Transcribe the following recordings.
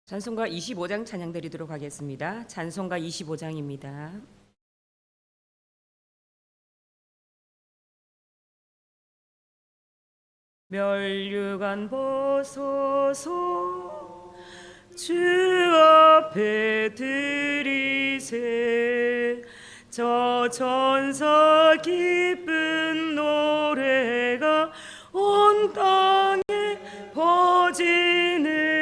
찬송가 25장 찬양 드리도록 하겠습니다. 찬송가 25장입니다. 멸류관 벗소서 주 앞에 드리세 저 천사 기쁜 노래가 온 땅에 퍼지네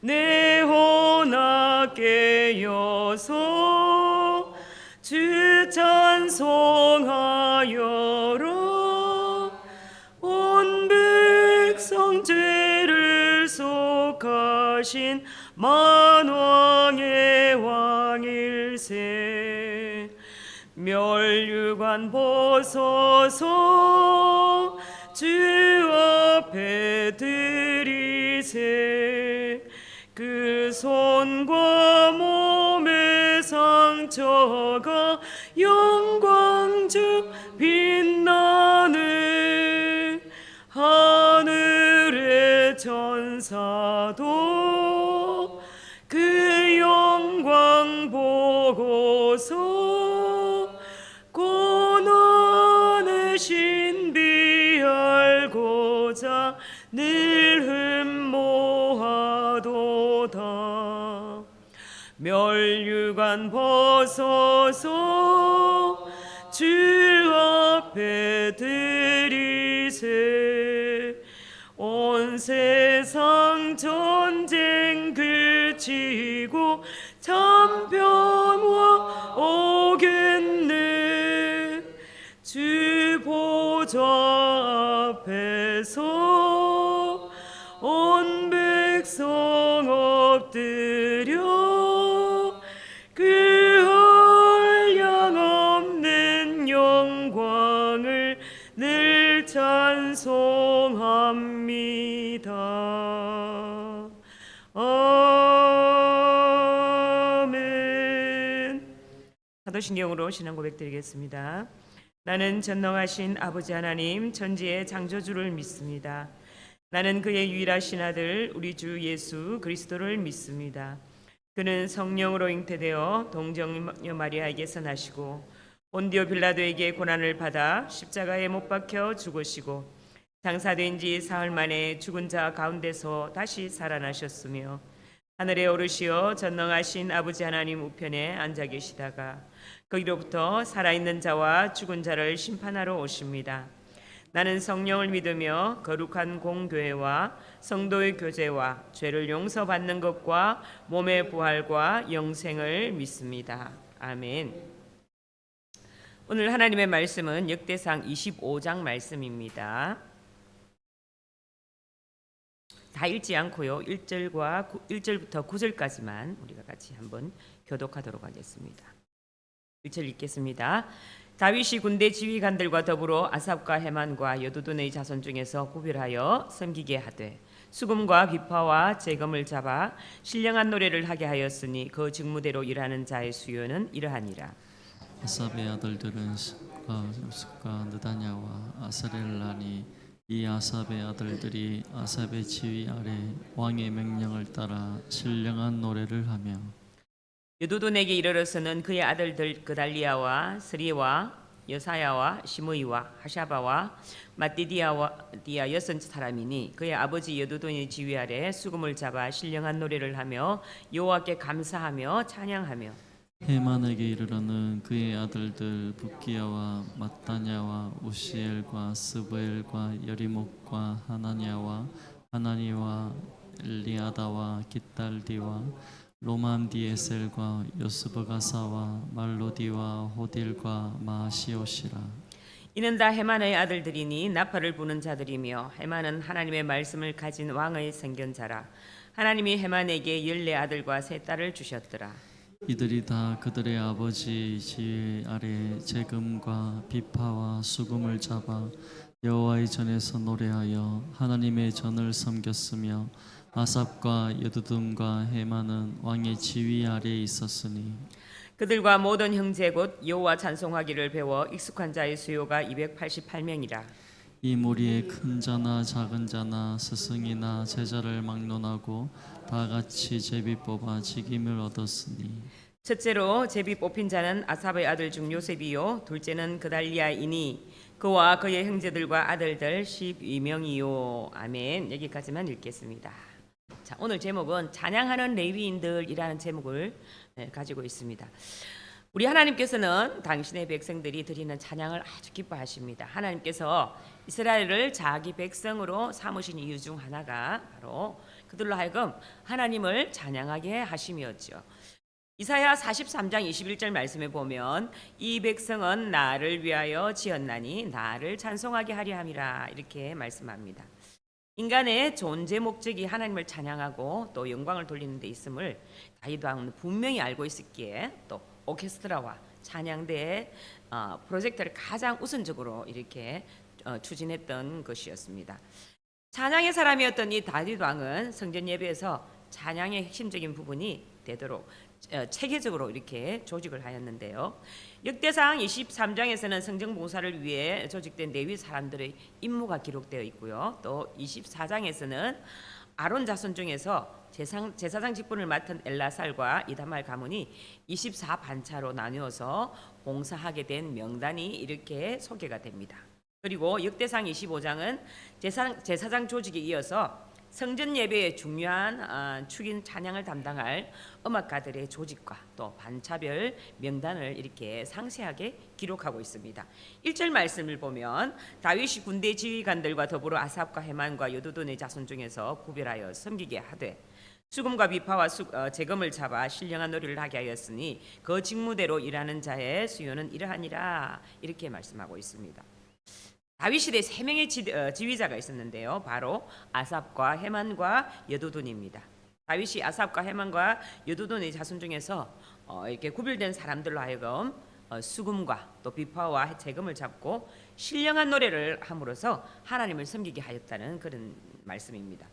내 혼악 깨어서 주 찬송하여라 온 백성 죄를 속하신 만왕의 왕일세 멸류관 벗어서 주 앞에 드리세 그 손과 몸의 상처가 영광 중 빛나네 하늘의 천사도 그 영광 보고서 고난의 신비 알고자 늘 흠모하도다 멸류관 벗어서 주 앞에 드리세 온 세상 전쟁 그치고 참 평화 오겠네 주 보좌 앞에서 온 백성 엎드려 그 한량없는 영광을 늘 찬송합니다. 아멘. 사도신경으로 신앙 고백 드리겠습니다. 나는 전능하신 아버지 하나님 전지의 창조주를 믿습니다. 나는 그의 유일하신 아들 우리 주 예수 그리스도를 믿습니다. 그는 성령으로 잉태되어 동정녀 마리아에게서 나시고 본디오 빌라도에게 고난을 받아 십자가에 못 박혀 죽으시고 장사된 지 사흘 만에 죽은 자 가운데서 다시 살아나셨으며 하늘에 오르시어 전능하신 아버지 하나님 우편에 앉아 계시다가 거기로부터 살아있는 자와 죽은 자를 심판하러 오십니다. 나는 성령을 믿으며 거룩한 공교회와 성도의 교제와 죄를 용서받는 것과 몸의 부활과 영생을 믿습니다. 아멘. 오늘 하나님의 말씀은 역대상 25장 말씀입니다. 다 읽지 않고요. 1절부터 9절까지만 우리가 같이 한번 교독하도록 하겠습니다. 1절 읽겠습니다. 다윗이 군대 지휘관들과 더불어 아삽과 헤만과 여두둔의 자손 중에서 구별하여 섬기게 하되 수금과 비파와 재검을 잡아 신령한 노래를 하게 하였으니 그 직무대로 일하는 자의 수요는 이러하니라. 아삽의 아들들은 습과 느다냐와 아사렐라니 이 아삽의 아들들이 아삽의 지휘 아래 왕의 명령을 따라 신령한 노래를 하며 여두둔에게 이르러서는 그의 아들들 그달리아와 스리와 여사야와 시므이와 하샤바와 마띠디아와 여섯 사람이니 그의 아버지 여두둔의 지휘 아래 수금을 잡아 신령한 노래를 하며 여호와께 감사하며 찬양하며 헤만에게 이르러는 그의 아들들 붓기야와 마따냐와 우시엘과 스브엘과 여리목과 하나냐와 하나니와 엘리아다와 깃달디와 로만디에셀과 요스브가사와 말로디와 호딜과 마시오시라. 이는 다 헤만의 아들들이니 나팔을 부는 자들이며 헤만은 하나님의 말씀을 가진 왕의 생견자라. 하나님이 헤만에게 14아들과 3딸을 주셨더라. 이들이 다 그들의 아버지 지휘 아래 재금과 비파와 수금을 잡아 여호와의 전에서 노래하여 하나님의 전을 섬겼으며 아삽과 여두둔과 헤만은 왕의 지휘 아래에 있었으니 그들과 모든 형제 곧 여호와 찬송하기를 배워 익숙한 자의 수요가 288명이라. 이 무리에 큰 자나 작은 자나 스승이나 제자를 막론하고 다 같이 제비 뽑아 직임을 얻었으니 첫째로 제비 뽑힌 자는 아삽의 아들 중 요셉이요 둘째는 그달리아이니 그와 그의 형제들과 아들들 12명이요. 아멘. 여기까지만 읽겠습니다. 자, 오늘 제목은 찬양하는 레위인들이라는 제목을 가지고 있습니다. 우리 하나님께서는 당신의 백성들이 드리는 찬양을 아주 기뻐하십니다. 하나님께서 이스라엘을 자기 백성으로 삼으신 이유 중 하나가 바로 그들로 하여금 하나님을 찬양하게 하심이었죠. 이사야 43장 21절 말씀에 보면 이 백성은 나를 위하여 지었나니 나를 찬송하게 하려 함이라 이렇게 말씀합니다. 인간의 존재 목적이 하나님을 찬양하고 또 영광을 돌리는 데 있음을 다윗 왕은 분명히 알고 있었기에 또 오케스트라와 찬양대의 프로젝트를 가장 우선적으로 이렇게 추진했던 것이었습니다. 찬양의 사람이었던 이 다윗 왕은 성전 예배에서 찬양의 핵심적인 부분이 되도록 체계적으로 이렇게 조직을 하였는데요. 역대상 23장에서는 성전 봉사를 위해 조직된 레위 사람들의 임무가 기록되어 있고요. 또 24장에서는 아론 자손 중에서 제사장 직분을 맡은 엘라살과 이다말 가문이 24반차로 나누어서 봉사하게 된 명단이 이렇게 소개가 됩니다. 그리고 역대상 25장은 제사장 조직에 이어서 성전 예배의 중요한 축인 찬양을 담당할 음악가들의 조직과 또 반차별 명단을 이렇게 상세하게 기록하고 있습니다. 1절 말씀을 보면 다윗이 군대 지휘관들과 더불어 아삽과 헤만과 여두둔의 자손 중에서 구별하여 섬기게 하되 수금과 비파와 재금을 잡아 신령한 놀이를 하게 하였으니 그 직무대로 일하는 자의 수요는 이러하니라 이렇게 말씀하고 있습니다. 다윗 시대 세 명의 지휘자가 있었는데요. 바로 아삽과 헤만과 여두둔입니다. 다윗이 아삽과 헤만과 여두둔의 자손 중에서 이렇게 구별된 사람들로 하여금 수금과 또 비파와 재금을 잡고 신령한 노래를 함으로써 하나님을 섬기게 하였다는 그런 말씀입니다.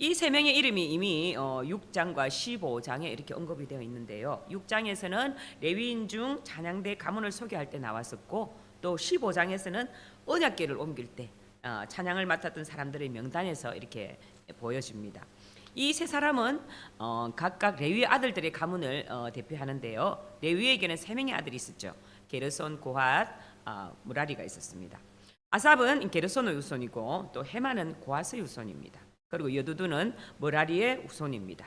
이 세 명의 이름이 이미 6장과 15장에 이렇게 언급이 되어 있는데요. 6장에서는 레위인 중 찬양대 가문을 소개할 때 나왔었고 또 15장에서는 언약궤를 옮길 때 찬양을 맡았던 사람들의 명단에서 이렇게 보여집니다. 이 세 사람은 각각 레위 아들들의 가문을 대표하는데요. 레위에게는 세 명의 아들이 있었죠. 게르손, 고핫, 무라리가 있었습니다. 아삽은 게르손의 후손이고 또 헤만은 고핫의 후손입니다. 그리고 여두둔은 무라리의 후손입니다.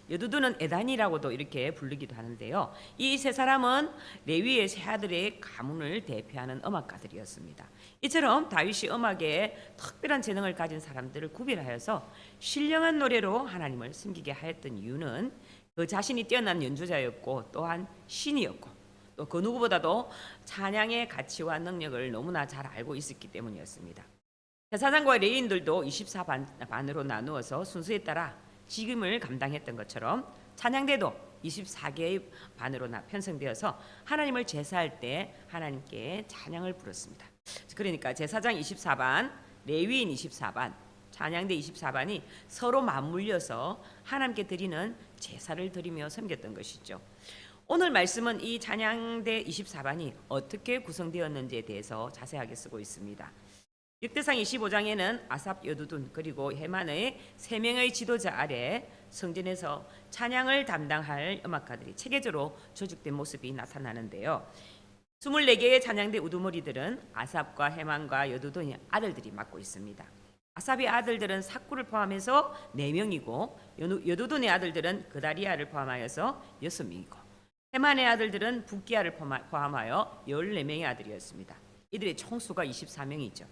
여두둔은 에단이라고도 이렇게 부르기도 하는데요. 이 세 사람은 레위의 세 아들의 가문을 대표하는 음악가들이었습니다. 이처럼 다윗이 음악에 특별한 재능을 가진 사람들을 구별하여서 신령한 노래로 하나님을 섬기게 하였던 이유는 그 자신이 뛰어난 연주자였고 또한 신이었고 또 그 누구보다도 찬양의 가치와 능력을 너무나 잘 알고 있었기 때문이었습니다. 제사장과 레위인들도 24반으로 나누어서 순서에 따라 직임을 감당했던 것처럼 찬양대도 24개의 반으로 편성되어서 하나님을 제사할 때 하나님께 찬양을 부르습니다. 그러니까 제사장 24반, 레위인 24반, 찬양대 24반이 서로 맞물려서 하나님께 드리는 제사를 드리며 섬겼던 것이죠. 오늘 말씀은 이 찬양대 24반이 어떻게 구성되었는지에 대해서 자세하게 쓰고 있습니다. 역대상 25장에는 아삽, 여두둔 그리고 헤만의 세 명의 지도자 아래 성전에서 찬양을 담당할 음악가들이 체계적으로 조직된 모습이 나타나는데요. 24개의 찬양대 우두머리들은 아삽과 헤만과 여두둔의 아들들이 맡고 있습니다. 아삽의 아들들은 삭구를 포함해서 4명이고 여두둔의 아들들은 그다리아를 포함하여서 6명이고 헤만의 아들들은 붓기야를 포함하여 14명의 아들이었습니다. 이들의 총수가 24명이죠.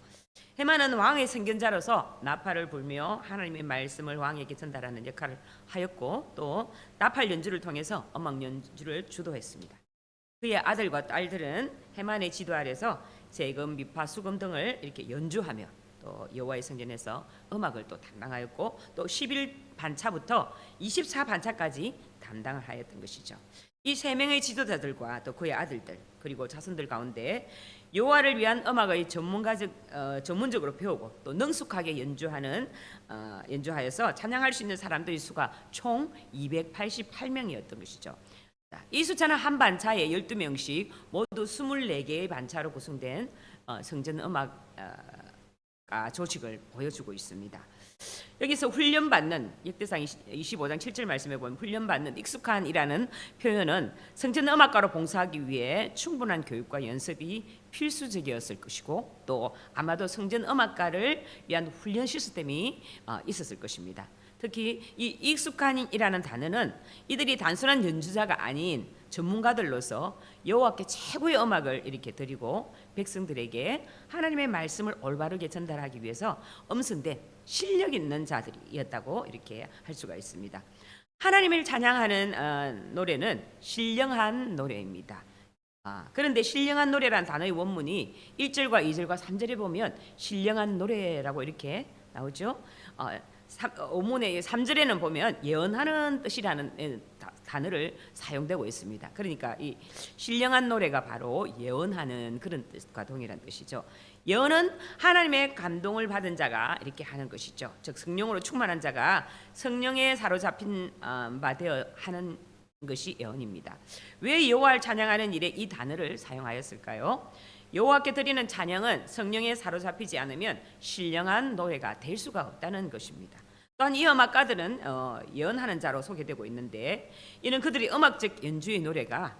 헤만은 왕의 선견자로서 나팔을 불며 하나님의 말씀을 왕에게 전달하는 역할을 하였고 또 나팔 연주를 통해서 음악 연주를 주도했습니다. 그의 아들과 딸들은 헤만의 지도 아래서 재금, 비파, 수금 등을 이렇게 연주하며 또 여호와의 성전에서 음악을 또 담당하였고 또 11반차부터 24반차까지 담당을 하였던 것이죠. 이 세 명의 지도자들과 또 그의 아들들 그리고 자손들 가운데 여호와를 위한 음악의 전문적으로 배우고 또 능숙하게 연주하여서 찬양할 수 있는 사람들의 수가 총 288명이었던 것이죠. 이 숫자는 한 반차에 12명씩 모두 24개의 반차로 구성된 성전 음악 조직을 보여주고 있습니다. 여기서 훈련받는 역대상 25장 7절 말씀에 보면 훈련받는 익숙한이라는 표현은 성전 음악가로 봉사하기 위해 충분한 교육과 연습이 필수적이었을 것이고 또 아마도 성전 음악가를 위한 훈련 시스템이 있었을 것입니다. 특히 이 익숙한이라는 단어는 이들이 단순한 연주자가 아닌 전문가들로서 여호와께 최고의 음악을 이렇게 드리고 백성들에게 하나님의 말씀을 올바르게 전달하기 위해서 엄선된 실력 있는 자들이었다고 이렇게 할 수가 있습니다. 하나님을 찬양하는 노래는 신령한 노래입니다. 그런데 신령한 노래란 단어의 원문이 1절과 2절과 3절에 보면 신령한 노래라고 이렇게 나오죠. 오문의 3절에는 보면 예언하는 뜻이라는 단어를 사용되고 있습니다. 그러니까 이 신령한 노래가 바로 예언하는 그런 뜻과 동일한 뜻이죠. 예언은 하나님의 감동을 받은 자가 이렇게 하는 것이죠. 즉 성령으로 충만한 자가 성령에 사로잡힌 바 되어 하는 것이 예언입니다. 왜 여호와를 찬양하는 일에 이 단어를 사용하였을까요? 여호와께 드리는 찬양은 성령에 사로잡히지 않으면 신령한 노래가 될 수가 없다는 것입니다. 또한 이 음악가들은 예언하는 자로 소개되고 있는데 이는 그들이 음악적 연주의 노래가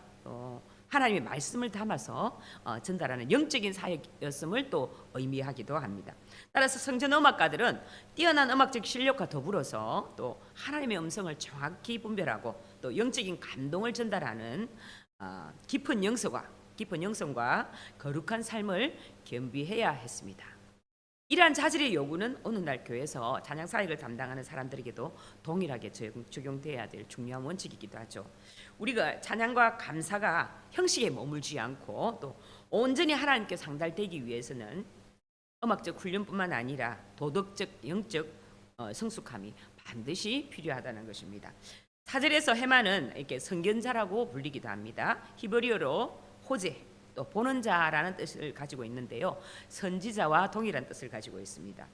하나님의 말씀을 담아서 전달하는 영적인 사역이었음을 또 의미하기도 합니다. 따라서 성전 음악가들은 뛰어난 음악적 실력과 더불어서 또 하나님의 음성을 정확히 분별하고 또 영적인 감동을 전달하는 깊은 영성과 거룩한 삶을 겸비해야 했습니다. 이러한 자질의 요구는 오늘날 교회에서 찬양 사역을 담당하는 사람들에게도 동일하게 적용돼야 될 중요한 원칙이기도 하죠. 우리가 찬양과 감사가 형식에 머물지 않고 또 온전히 하나님께 상달되기 위해서는 음악적 훈련뿐만 아니라 도덕적, 영적 성숙함이 반드시 필요하다는 것입니다. 4절에서 헤만은 이렇게 선견자라고 불리기도 합니다. 히브리어로 호제 또 보는 자라는 뜻을 가지고 있는데요. 선지자와 동일한 뜻을 가지고 있습니다.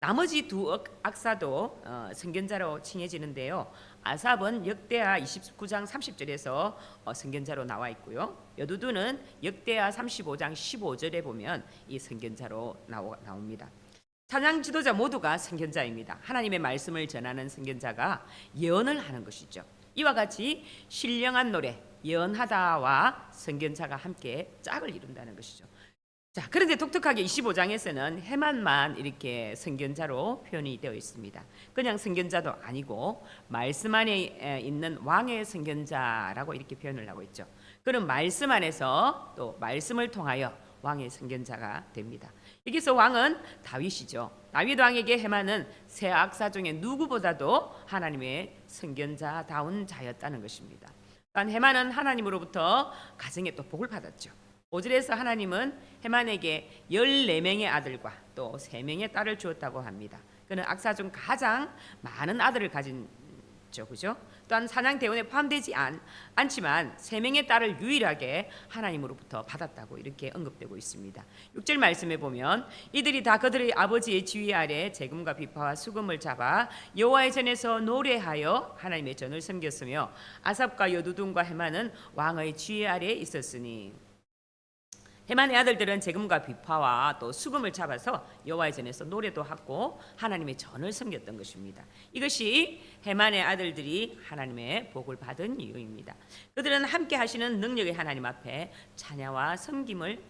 나머지 두 악사도 선견자로 칭해지는데요. 아삽은 역대하 29장 30절에서 선견자로 나와 있고요. 여두두는 역대하 35장 15절에 보면 이 선견자로 나옵니다. 찬양 지도자 모두가 선견자입니다. 하나님의 말씀을 전하는 선견자가 예언을 하는 것이죠. 이와 같이 신령한 노래, 예언하다와 선견자가 함께 짝을 이룬다는 것이죠. 자, 그런데 독특하게 25장에서는 헤만만 이렇게 선견자로 표현이 되어 있습니다. 그냥 선견자도 아니고 말씀 안에 있는 왕의 선견자라고 이렇게 표현을 하고 있죠. 그런 말씀 안에서 또 말씀을 통하여 왕의 선견자가 됩니다. 여기서 왕은 다윗이죠. 다윗 왕에게 헤만은 세 악사 중에 누구보다도 하나님의 선견자다운 자였다는 것입니다. 또한 헤만은 하나님으로부터 가정에 또 복을 받았죠. 5절에서 하나님은 헤만에게 14명의 아들과 또 3명의 딸을 주었다고 합니다. 그는 악사 중 가장 많은 아들을 가진 그죠? 또한 사냥 대원에 포함되지 않지만 3명의 딸을 유일하게 하나님으로부터 받았다고 이렇게 언급되고 있습니다. 6절 말씀에 보면 이들이 다 그들의 아버지의 지휘 아래 재금과 비파와 수금을 잡아 여호와의 전에서 노래하여 하나님의 전을 섬겼으며 아삽과 여두둔과 헤만은 왕의 지휘 아래 있었으니 헤만의 아들들은 재금과 비파와 또 수금을 잡아서 여호와의 전에서 노래도 하고 하나님의 전을 섬겼던 것입니다. 이것이 헤만의 아들들이 하나님의 복을 받은 이유입니다. 그들은 함께 하시는 능력의 하나님 앞에 찬양과 섬김을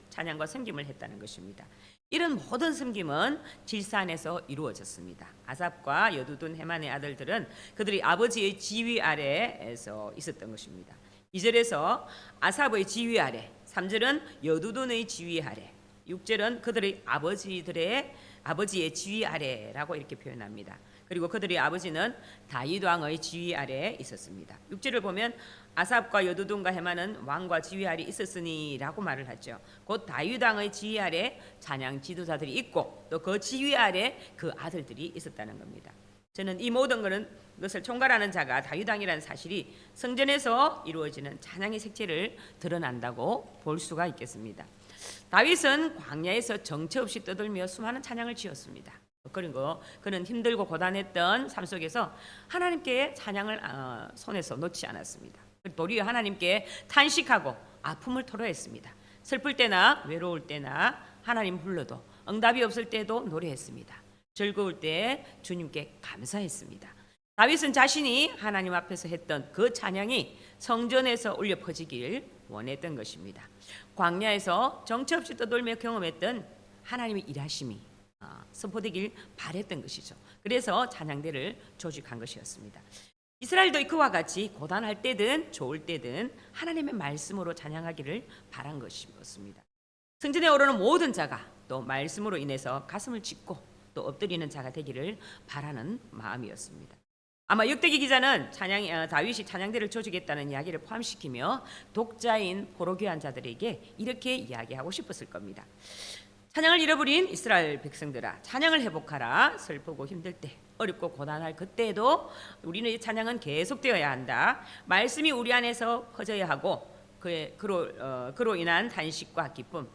했다는 것입니다. 이런 모든 섬김은 질서 안에서 이루어졌습니다. 아삽과 여두둔 헤만의 아들들은 그들이 아버지의 지휘 아래에서 있었던 것입니다. 2절에서 아삽의 지휘 아래, 3절은 여두둔의 지휘 아래, 6절은 그들의 아버지의 지휘 아래라고 이렇게 표현합니다. 그리고 그들의 아버지는 다윗 왕의 지휘 아래에 있었습니다. 6절을 보면 아삽과 여두둔과 헤만은 왕과 지휘 아래 있었으니라고 말을 하죠. 곧 다윗 왕의 지휘 아래 찬양 지도자들이 있고 또 그 지휘 아래 그 아들들이 있었다는 겁니다. 저는 이 모든 것을 총괄하는 자가 다윗 왕이라는 사실이 성전에서 이루어지는 찬양의 색채를 드러난다고 볼 수가 있겠습니다. 다윗은 광야에서 정처 없이 떠들며 수많은 찬양을 지었습니다. 그리고 그는 힘들고 고단했던 삶 속에서 하나님께 찬양을 손에서 놓지 않았습니다. 도리어 하나님께 탄식하고 아픔을 토로했습니다. 슬플 때나 외로울 때나 하나님 불러도 응답이 없을 때도 노래했습니다. 즐거울 때 주님께 감사했습니다. 다윗은 자신이 하나님 앞에서 했던 그 찬양이 성전에서 울려 퍼지길 원했던 것입니다. 광야에서 정처 없이 떠돌며 경험했던 하나님의 일하심이 선포되길 바랬던 것이죠. 그래서 찬양대를 조직한 것이었습니다. 이스라엘도 그와 같이 고단할 때든 좋을 때든 하나님의 말씀으로 찬양하기를 바란 것이었습니다. 성전에 오르는 모든 자가 또 말씀으로 인해서 가슴을 찢고 또 엎드리는 자가 되기를 바라는 마음이었습니다. 아마 역대기 기자는 다윗이 찬양대를 조직했다는 이야기를 포함시키며 독자인 포로귀한 자들에게 이렇게 이야기하고 싶었을 겁니다. 찬양을 잃어버린 이스라엘 백성들아, 찬양을 회복하라. 슬프고 힘들 때, 어렵고 고단할 그때에도 우리는 이 찬양은 계속되어야 한다. 말씀이 우리 안에서 퍼져야 하고 그로 인한 단식과 기쁨,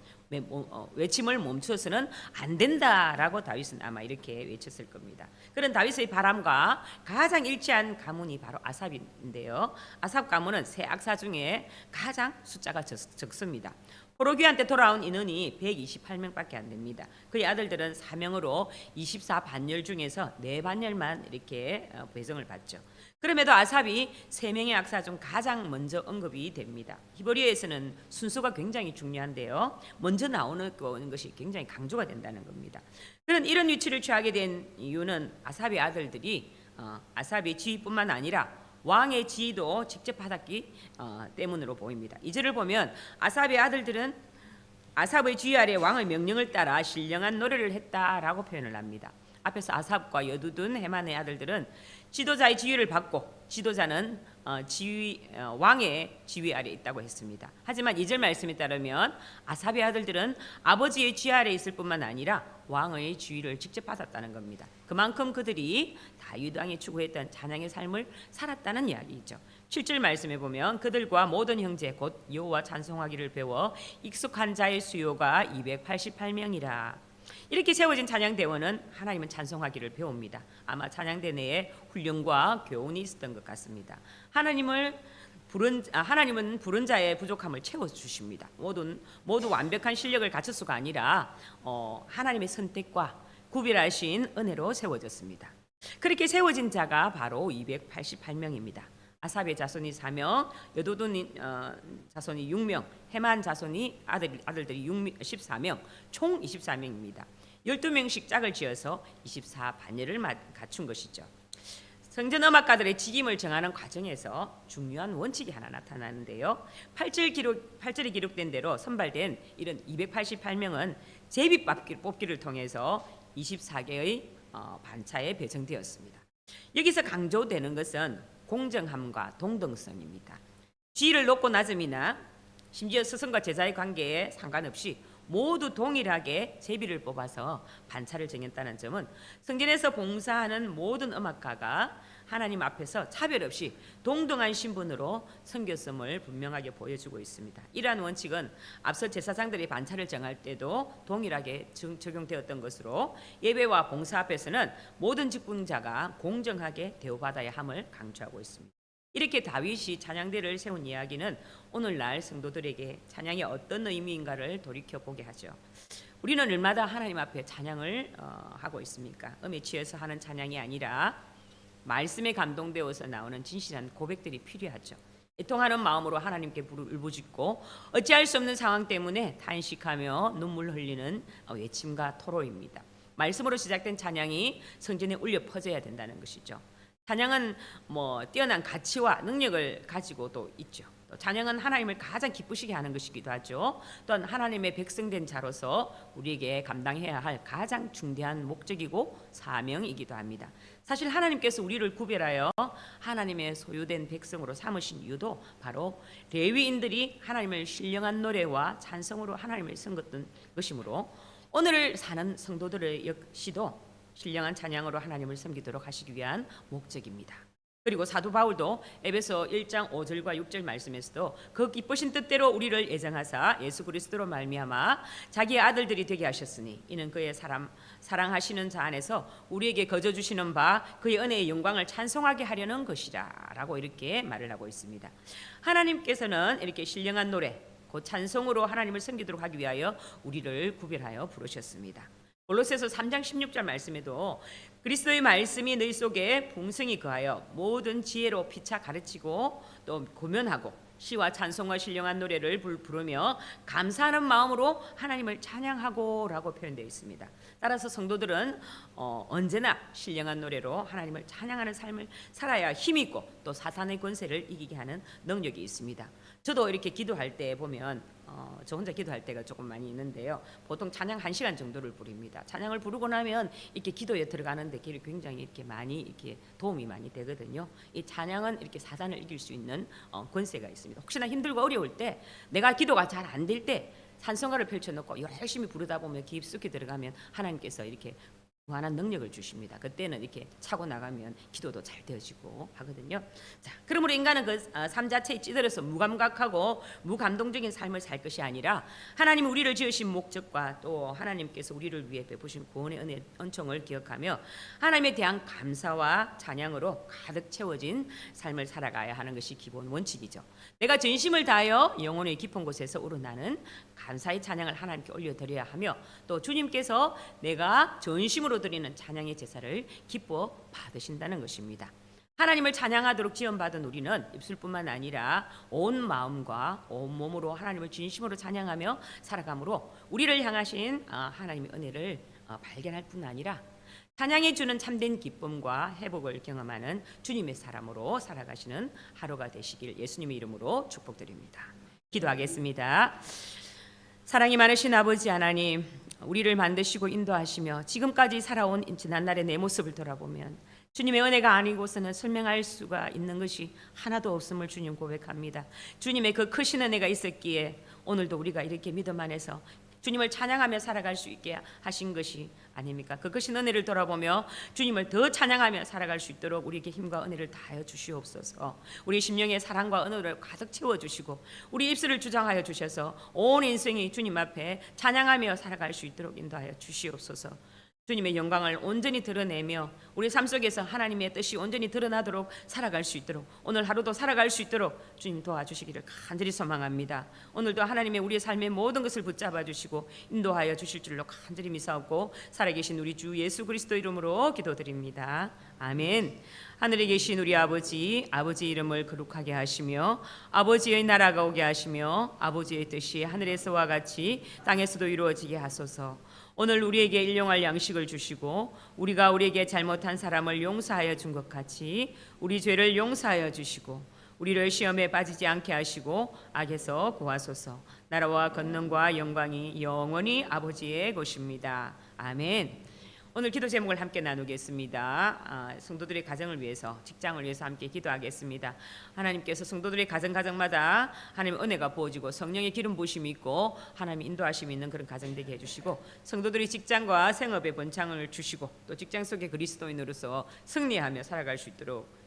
외침을 멈추어서는 안 된다라고 다윗은 아마 이렇게 외쳤을 겁니다. 그런 다윗의 바람과 가장 일치한 가문이 바로 아삽인데요. 아삽 가문은 세 악사 중에 가장 숫자가 적습니다. 포로귀한 때 돌아온 인원이 128명밖에 안 됩니다. 그의 아들들은 사명으로 24반열 중에서 4반열만 이렇게 배정을 받죠. 그럼에도 아삽이 3명의 악사 중 가장 먼저 언급이 됩니다. 히브리어에서는 순서가 굉장히 중요한데요. 먼저 나오는 것이 굉장히 강조가 된다는 겁니다. 그런 이런 위치를 취하게 된 이유는 아삽의 아들들이 아삽의 지위뿐만 아니라 왕의 지위도 직접 받았기 때문으로 보입니다. 이 절을 보면 아삽의 아들들은 아삽의 지위 아래 왕의 명령을 따라 신령한 노래를 했다라고 표현을 합니다. 앞에서 아삽과 여두둔 헤만의 아들들은 지도자의 지위를 받고 지도자는 왕의 지위 아래 있다고 했습니다. 하지만 2절 말씀에 따르면 아삽의 아들들은 아버지의 지위 아래 있을 뿐만 아니라 왕의 지위를 직접 받았다는 겁니다. 그만큼 그들이 다윗 왕이 추구했던 찬양의 삶을 살았다는 이야기이죠. 7절 말씀에 보면 그들과 모든 형제 곧 여호와 찬송하기를 배워 익숙한 자의 수요가 288명이라. 이렇게 세워진 찬양대원은 하나님은 찬송하기를 배웁니다. 아마 찬양대 내에 훈련과 교훈이 있었던 것 같습니다. 하나님은 부른 자의 부족함을 채워주십니다. 모두 완벽한 실력을 갖출 수가 아니라 하나님의 선택과 구별하신 은혜로 세워졌습니다. 그렇게 세워진 자가 바로 288명입니다. 아삽의 자손이 4명, 여도둔 자손이 6명, 헤만 자손이 아들들이 14명, 총 24명입니다. 12명씩 짝을 지어서 24반열을 갖춘 것이죠. 성전 음악가들의 직임을 정하는 과정에서 중요한 원칙이 하나 나타나는데요. 8절에 기록된 대로 선발된 이런 288명은 제비 뽑기를 통해서 24개의 반차에 배정되었습니다. 여기서 강조되는 것은 공정함과 동등성입니다. 지위를 높고 낮음이나 심지어 스승과 제자의 관계에 상관없이 모두 동일하게 제비를 뽑아서 반차를 정했다는 점은 성전에서 봉사하는 모든 음악가가 하나님 앞에서 차별 없이 동등한 신분으로 섬겼음을 분명하게 보여주고 있습니다. 이러한 원칙은 앞서 제사장들이 반차를 정할 때도 동일하게 적용되었던 것으로 예배와 봉사 앞에서는 모든 직분자가 공정하게 대우받아야 함을 강조하고 있습니다. 이렇게 다윗이 찬양대를 세운 이야기는 오늘날 성도들에게 찬양이 어떤 의미인가를 돌이켜보게 하죠. 우리는 얼마나 하나님 앞에 찬양을 하고 있습니까? 음에 취해서 하는 찬양이 아니라 말씀에 감동되어서 나오는 진실한 고백들이 필요하죠. 애통하는 마음으로 하나님께 울부짖고 어찌할 수 없는 상황 때문에 탄식하며 눈물 흘리는 외침과 토로입니다. 말씀으로 시작된 찬양이 성전에 울려 퍼져야 된다는 것이죠. 찬양은 뛰어난 가치와 능력을 가지고도 있죠. 또 찬양은 하나님을 가장 기쁘시게 하는 것이기도 하죠. 또한 하나님의 백성된 자로서 우리에게 감당해야 할 가장 중대한 목적이고 사명이기도 합니다. 사실 하나님께서 우리를 구별하여 하나님의 소유된 백성으로 삼으신 이유도 바로 레위인들이 하나님을 신령한 노래와 찬성으로 하나님을 섬겼던 것이므로 오늘을 사는 성도들의 역시도 신령한 찬양으로 하나님을 섬기도록 하시기 위한 목적입니다. 그리고 사도 바울도 에베소 1장 5절과 6절 말씀에서도 그 기쁘신 뜻대로 우리를 예정하사 예수 그리스도로 말미암아 자기의 아들들이 되게 하셨으니 이는 그의 사랑하시는 자 안에서 우리에게 거저 주시는 바 그의 은혜의 영광을 찬송하게 하려는 것이라 라고 이렇게 말을 하고 있습니다. 하나님께서는 이렇게 신령한 노래 곧 찬송으로 하나님을 섬기도록 하기 위하여 우리를 구별하여 부르셨습니다. 골로새서 3장 16절 말씀에도 그리스도의 말씀이 너희 속에 풍성히 거하여 모든 지혜로 피차 가르치고 또 고면하고 시와 찬송과 신령한 노래를 부르며 감사하는 마음으로 하나님을 찬양하고라고 표현되어 있습니다. 따라서 성도들은 언제나 신령한 노래로 하나님을 찬양하는 삶을 살아야 힘이 있고 또 사탄의 권세를 이기게 하는 능력이 있습니다. 저도 이렇게 기도할 때 보면 저 혼자 기도할 때가 조금 많이 있는데요. 보통 찬양 1시간 정도를 부릅니다. 찬양을 부르고 나면 이렇게 기도에 들어가는데 굉장히 이렇게 많이 이렇게 도움이 많이 되거든요. 이 찬양은 이렇게 사단을 이길 수 있는 권세가 있습니다. 혹시나 힘들고 어려울 때 내가 기도가 잘 안 될 때 찬송가를 펼쳐놓고 열심히 부르다 보면 깊숙이 들어가면 하나님께서 이렇게 무한한 능력을 주십니다. 그때는 이렇게 차고 나가면 기도도 잘 되어지고 하거든요. 자, 그러므로 인간은 그 삶 자체에 찌들어서 무감각하고 무감동적인 삶을 살 것이 아니라 하나님 우리를 지으신 목적과 또 하나님께서 우리를 위해 베푸신 구원의 은혜恩宠을 기억하며 하나님에 대한 감사와 찬양으로 가득 채워진 삶을 살아가야 하는 것이 기본 원칙이죠. 내가 전심을 다하여 영혼의 깊은 곳에서 우러나는 감사의 찬양을 하나님께 올려드려야 하며 또 주님께서 내가 전심으로 드리는 찬양의 제사를 기뻐 받으신다는 것입니다. 하나님을 찬양하도록 지원받은 우리는 입술뿐만 아니라 온 마음과 온 몸으로 하나님을 진심으로 찬양하며 살아가므로 우리를 향하신 하나님의 은혜를 발견할 뿐 아니라 찬양이 주는 참된 기쁨과 회복을 경험하는 주님의 사람으로 살아가시는 하루가 되시길 예수님의 이름으로 축복드립니다. 기도하겠습니다. 사랑이 많으신 아버지 하나님, 우리를 만드시고 인도하시며 지금까지 살아온 지난날의 내 모습을 돌아보면 주님의 은혜가 아니고서는 설명할 수가 있는 것이 하나도 없음을 주님 고백합니다. 주님의 그 크신 은혜가 있었기에 오늘도 우리가 이렇게 믿음 안에서 주님을 찬양하며 살아갈 수 있게 하신 것이 아닙니까? 그 크신 은혜를 돌아보며 주님을 더 찬양하며 살아갈 수 있도록 우리에게 힘과 은혜를 다하여 주시옵소서. 우리 심령의 사랑과 은혜를 가득 채워주시고 우리 입술을 주장하여 주셔서 온 인생이 주님 앞에 찬양하며 살아갈 수 있도록 인도하여 주시옵소서. 주님의 영광을 온전히 드러내며 우리 삶 속에서 하나님의 뜻이 온전히 드러나도록 살아갈 수 있도록 오늘 하루도 살아갈 수 있도록 주님 도와주시기를 간절히 소망합니다. 오늘도 하나님의 우리의 삶의 모든 것을 붙잡아 주시고 인도하여 주실 줄로 간절히 믿사옵고 살아계신 우리 주 예수 그리스도 이름으로 기도드립니다. 아멘. 하늘에 계신 우리 아버지 이름을 거룩하게 하시며 아버지의 나라가 오게 하시며 아버지의 뜻이 하늘에서와 같이 땅에서도 이루어지게 하소서. 오늘 우리에게 일용할 양식을 주시고 우리가 우리에게 잘못한 사람을 용서하여 준 것 같이 우리 죄를 용서하여 주시고 우리를 시험에 빠지지 않게 하시고 악에서 구하소서. 나라와 권능과 영광이 영원히 아버지의 것입니다. 아멘. 오늘 기도 제목을 함께 나누겠습니다. 성도들의 가정을 위해서, 직장을 위해서 함께 기도하겠습니다. 하나님께서 성도들의 가정마다 하나님의 은혜가 부어지고 성령의 기름 부으심이 있고 하나님의 인도하심이 있는 그런 가정 되게 해주시고 성도들이 직장과 생업의 번창을 주시고 또 직장 속의 그리스도인으로서 승리하며 살아갈 수 있도록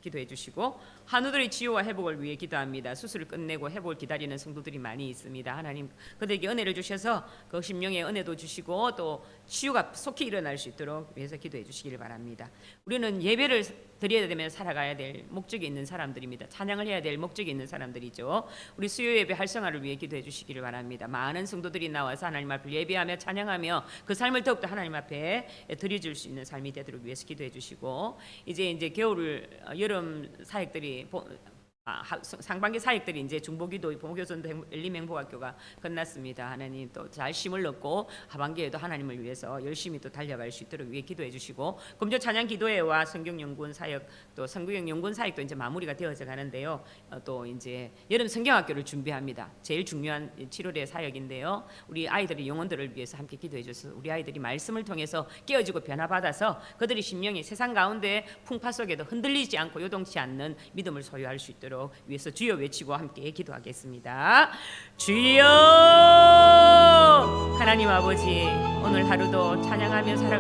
기도해 주시고 한우들의 치유와 회복을 위해 기도합니다. 수술을 끝내고 회복을 기다리는 성도들이 많이 있습니다. 하나님 그들에게 은혜를 주셔서 그 심령의 은혜도 주시고 또 치유가 속히 일어날 수 있도록 위해서 기도해 주시기를 바랍니다. 우리는 예배를 드려야 되면 살아가야 될 목적이 있는 사람들입니다. 찬양을 해야 될 목적이 있는 사람들이죠. 우리 수요 예배 활성화를 위해 기도해 주시기를 바랍니다. 많은 성도들이 나와서 하나님 앞을 예배하며 찬양하며 그 삶을 더욱더 하나님 앞에 드려줄 수 있는 삶이 되도록 위해서 기도해 주시고 이제 겨울 여름 사역들이 상반기 사역들이 이제 중보기도 보교전도 엘리맹복학교가 끝났습니다. 하나님 또 잘 심을 넣고 하반기에도 하나님을 위해서 열심히 또 달려갈 수 있도록 위해 기도해 주시고 금조 찬양 기도회와 성경 연구원 사역 또 성경 연구원 사역도 이제 마무리가 되어져 가는데요. 또 이제 여름 성경학교를 준비합니다. 제일 중요한 7월의 사역인데요. 우리 아이들의 영혼들을 위해서 함께 기도해 주셔서 우리 아이들이 말씀을 통해서 깨어지고 변화받아서 그들의 심령이 세상 가운데 풍파 속에도 흔들리지 않고 요동치 않는 믿음을 소유할 수 있도록 위해서 주여 외치고 함께 기도하겠습니다. 주여! 하나님 아버지 오늘 하루도 찬양하며 살아갈